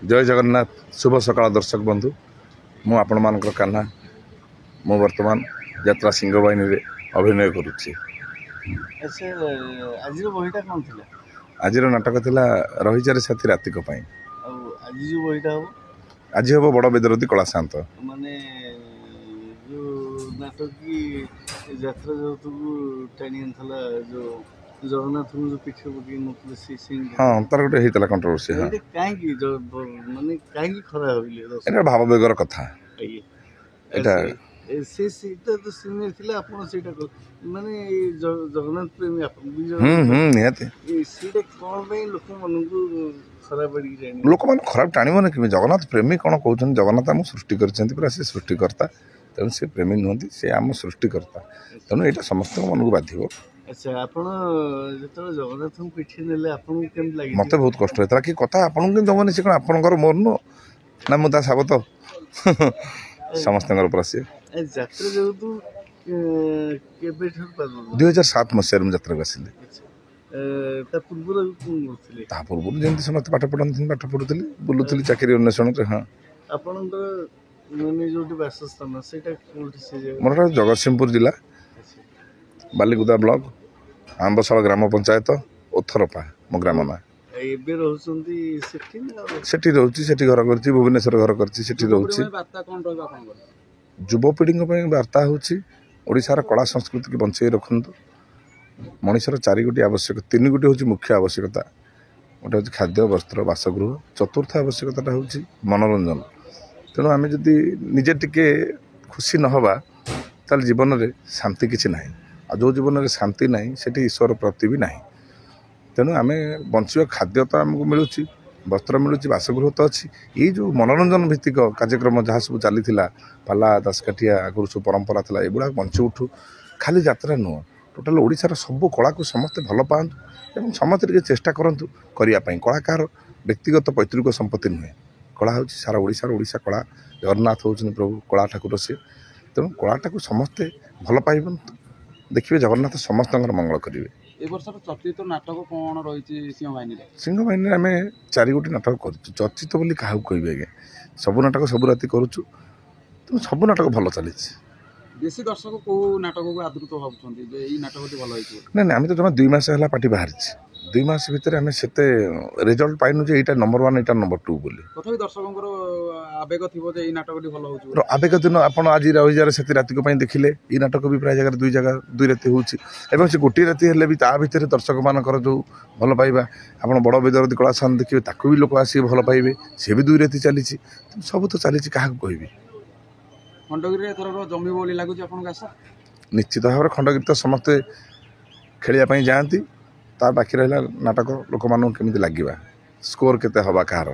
जय जगन्नाथ शुभ सकाळ दर्शक बंधु मु आपण मानकर कान्हा मु वर्तमान यात्रा सिंह बाहिनी रे अभिनय करुच्ची। आज नाटक थिला रहीचारे साथी रातिक पई। आज हम बड़ बेदरती कला शांत माने जो नाटक की यात्रा जो टाणी आनथला जो जगन्नाथ जो पिक्चर पकई नथले सी सिंह हाँ तार गोटे हेतला कंट्रोवर्सी। हाँ काहे की जो माने काहे की खरा होइले एटा भाववेगर कथा एटा से सीटा तो सीनियर थिला आपण सीटा माने जगन्नाथ प्रेमी आपण भी निहाती सीटा कोन पे लोक मन को खराब पड़ी जानी लोक मान खराब टाणिबो न कि जगन्नाथ प्रेमी कोन कहउछन जगन्नाथ हम सृष्टि करछन्ती पूरा से सृष्टिकर्ता तेणु से प्रेमी नुहंती से आम सृष्टिकर्ता तेणु एटा समस्त मन को बाधिबो। अच्छा आपण जतो जगन्नाथ हम पिठी नेले आपण केम लागि मते बहुत कष्ट हेतला कि कथा आपण के दबने से कोन आपनकर मोर नो ना मुदा साबत समस्त प्रस्य यात्रा जो तू केबे ठर पालो 2007 मसिया में यात्रा गसिले ता पूर्व कोन ता पूर्व जेंति समस्त पाठ पढंती पाठ पढुतली बुलुतली चाकरी अन्वेषण रे। हां आपनकर माने जोटी वासस्थान सेटा कोठी से मोर जगतसिंहपुर जिला बालीगुदा ब्लॉक आंबसाल ग्राम पंचायत ओथरपा मो ग्राम ना एबे रहउसंती सेठी ना सेठी रहउची सेठी घर करची भुवनेश्वर घर करची सेठी रहउची। बार्ता कोन रहबा आपनकर युवपीढ़ी वार्ता होशार कला संस्कृति की बंचाई रखु मनीषर 4 गोटी आवश्यक 3 गोटी हूँ मुख्य आवश्यकता गोटे हूँ खाद्य वस्त्र बासगृह चतुर्थ आवश्यकता हूँ मनोरंजन। तेणु आम जदि निजे टिके खुशी नहबा ताल जीवन में शांति किसी ना आ जो जीवन में शांति ना से ईश्वर प्रति भी ना। तेणु आम बंचा खाद्य तो आमको मिलूँ वस्त्र मिलूँ बासगृह तो अच्छी ये जो मनोरंजन भित्तिक कार्यक्रम जहाँ सब चली पाला दासकाठिया आगुरी सब परंपरा था एगुड़ा बंची उठू खाली यात्रा नुह टोटाल ओडिशार सब कला को समस्ते भल पातु और समस्ते चेष्टा करूँ करने कलाकार व्यक्तिगत पैतृक संपत्ति नुहे कला हूँ सारा ओडिशा कला जगन्नाथ होउछन प्रभु कला ठाकुर से तेणु कलाटा को समस्ते भल पाइब देखिए जगन्नाथ समस्त मंगल करेंगे। चर्चित नाटक कौन रही सिंह बाहिनी आम 4 गोटी नाटक कर चर्चित बोली क्या कहबे आज्ञा सबू नाटक सब राति करुचु तेणु सब नाटक भल चली बेसी दर्शक को नाटक को आदृत भावुंट नाटक भल ना आम तो जमा 2 मास है पार्टी बाहरी 2 मास भितर आम से रिजल्ट पाइनु जे यहाँ नंबर 1 यहाँ नंबर 2 बोली तथापि दर्शक आवेग थी नाटक भल हो आवेग दिन आप आज रहीजार से रातिक देखिले ये नाटक भी प्राय जगह 2 राति हो से गोटे राति हेल्ले भी ता भितर दर्शक मानकर जो भल पाइबा आप बड़ बेदरती कला शांत देखिए ताकू भी लोक आस भल पाइबे सी भी 2 राति चली सब तो चली क्या कहबी खंडगिरी जमी बोली लगुच आशा निश्चित भाव में खंडगिरी तो समस्ते खेलिया जाती ता बाकी रहा नाटक लोक मानू केमी लगे स्कोर केते हवा कहार